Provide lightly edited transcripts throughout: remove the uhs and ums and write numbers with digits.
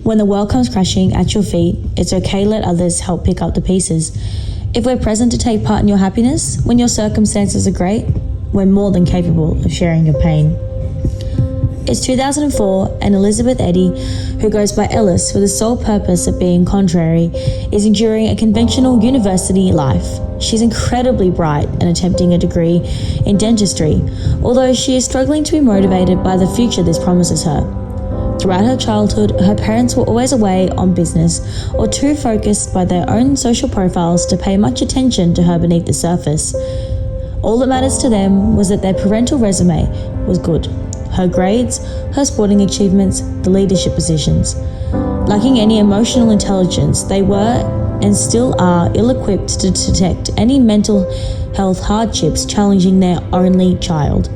When the world comes crashing at your feet, it's okay to let others help pick up the pieces. If we're present to take part in your happiness, when your circumstances are great, we're more than capable of sharing your pain. It's 2004 and Elizabeth Eddy, who goes by Ellis for the sole purpose of being contrary, is enduring a conventional university life. She's incredibly bright and attempting a degree in dentistry, although she is struggling to be motivated by the future this promises her. Throughout her childhood, her parents were always away on business or too focused by their own social profiles to pay much attention to her beneath the surface. All that matters to them was that their parental resume was good. Her grades, her sporting achievements, the leadership positions. Lacking any emotional intelligence, they were and still are ill-equipped to detect any mental health hardships challenging their only child.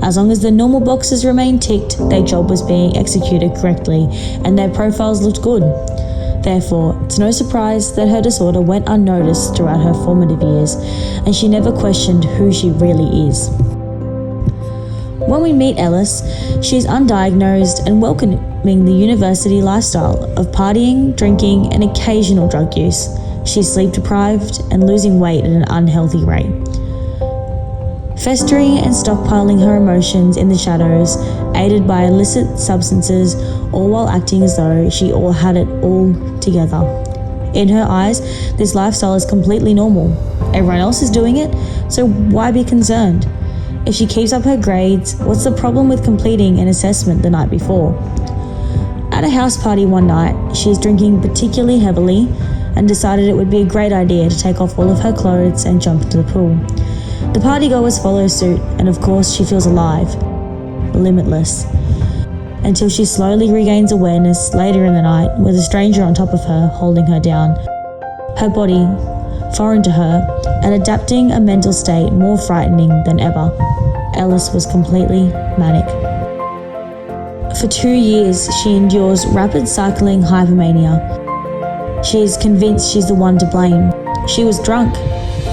As long as the normal boxes remained ticked, their job was being executed correctly and their profiles looked good. Therefore, it's no surprise that her disorder went unnoticed throughout her formative years, and she never questioned who she really is. When we meet Ellis, she is undiagnosed and welcoming the university lifestyle of partying, drinking, and occasional drug use. She is sleep deprived and losing weight at an unhealthy rate. Festering and stockpiling her emotions in the shadows, aided by illicit substances, all while acting as though she all had it all together. In her eyes, this lifestyle is completely normal. Everyone else is doing it, so why be concerned? If she keeps up her grades, what's the problem with completing an assessment the night before? At a house party one night, she is drinking particularly heavily and decided it would be a great idea to take off all of her clothes and jump into the pool. The partygoers follow suit, and of course she feels alive, limitless, until she slowly regains awareness later in the night with a stranger on top of her holding her down. Her body, foreign to her, and adapting a mental state more frightening than ever. Ellis was completely manic. For 2 years, she endures rapid cycling hypomania. She is convinced she's the one to blame. She was drunk.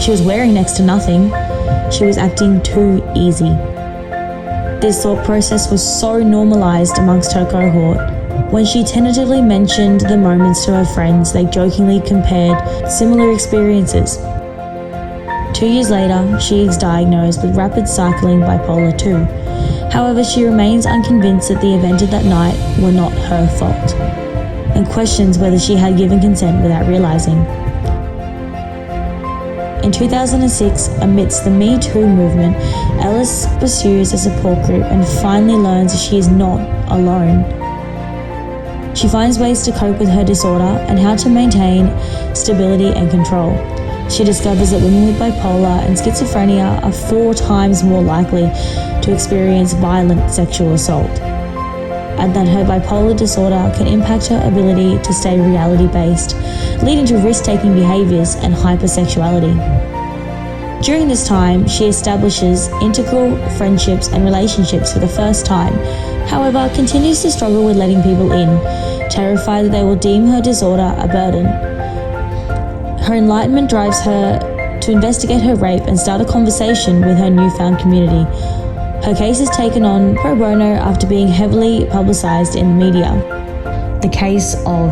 She was wearing next to nothing. She was acting too easy. This thought process was so normalized amongst her cohort. When she tentatively mentioned the moments to her friends, they jokingly compared similar experiences. 2 years later, she is diagnosed with rapid cycling bipolar 2. However, she remains unconvinced that the events of that night were not her fault, and questions whether she had given consent without realizing. In 2006, amidst the Me Too movement, Ellis pursues a support group and finally learns she is not alone. She finds ways to cope with her disorder and how to maintain stability and control. She discovers that women with bipolar and schizophrenia are 4 times more likely to experience violent sexual assault, and that her bipolar disorder can impact her ability to stay reality-based, leading to risk-taking behaviors and hypersexuality. During this time, she establishes integral friendships and relationships for the first time, however, continues to struggle with letting people in, terrified that they will deem her disorder a burden. Her enlightenment drives her to investigate her rape and start a conversation with her newfound community. Her case is taken on pro bono after being heavily publicized in the media. The case of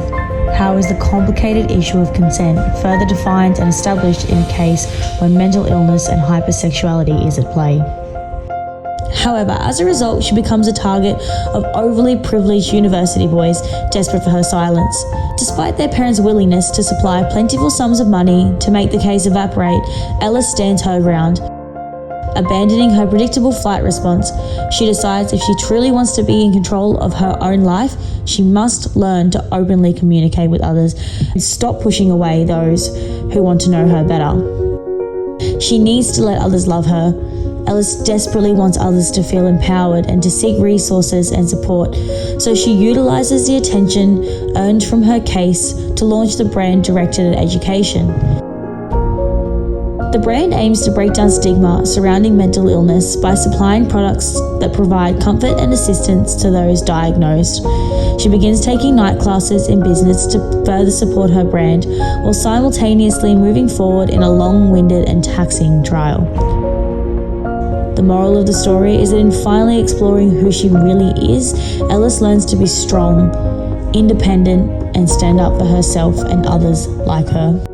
how is the complicated issue of consent further defined and established in a case when mental illness and hypersexuality is at play. However, as a result, she becomes a target of overly privileged university boys desperate for her silence. Despite their parents' willingness to supply plentiful sums of money to make the case evaporate, Ellis stands her ground. Abandoning her predictable flight response, she decides if she truly wants to be in control of her own life, she must learn to openly communicate with others and stop pushing away those who want to know her better. She needs to let others love her. Ellis desperately wants others to feel empowered and to seek resources and support, so she utilizes the attention earned from her case to launch the brand directed at education. The brand aims to break down stigma surrounding mental illness by supplying products that provide comfort and assistance to those diagnosed. She begins taking night classes in business to further support her brand, while simultaneously moving forward in a long-winded and taxing trial. The moral of the story is that in finally exploring who she really is, Ellis learns to be strong, independent, and stand up for herself and others like her.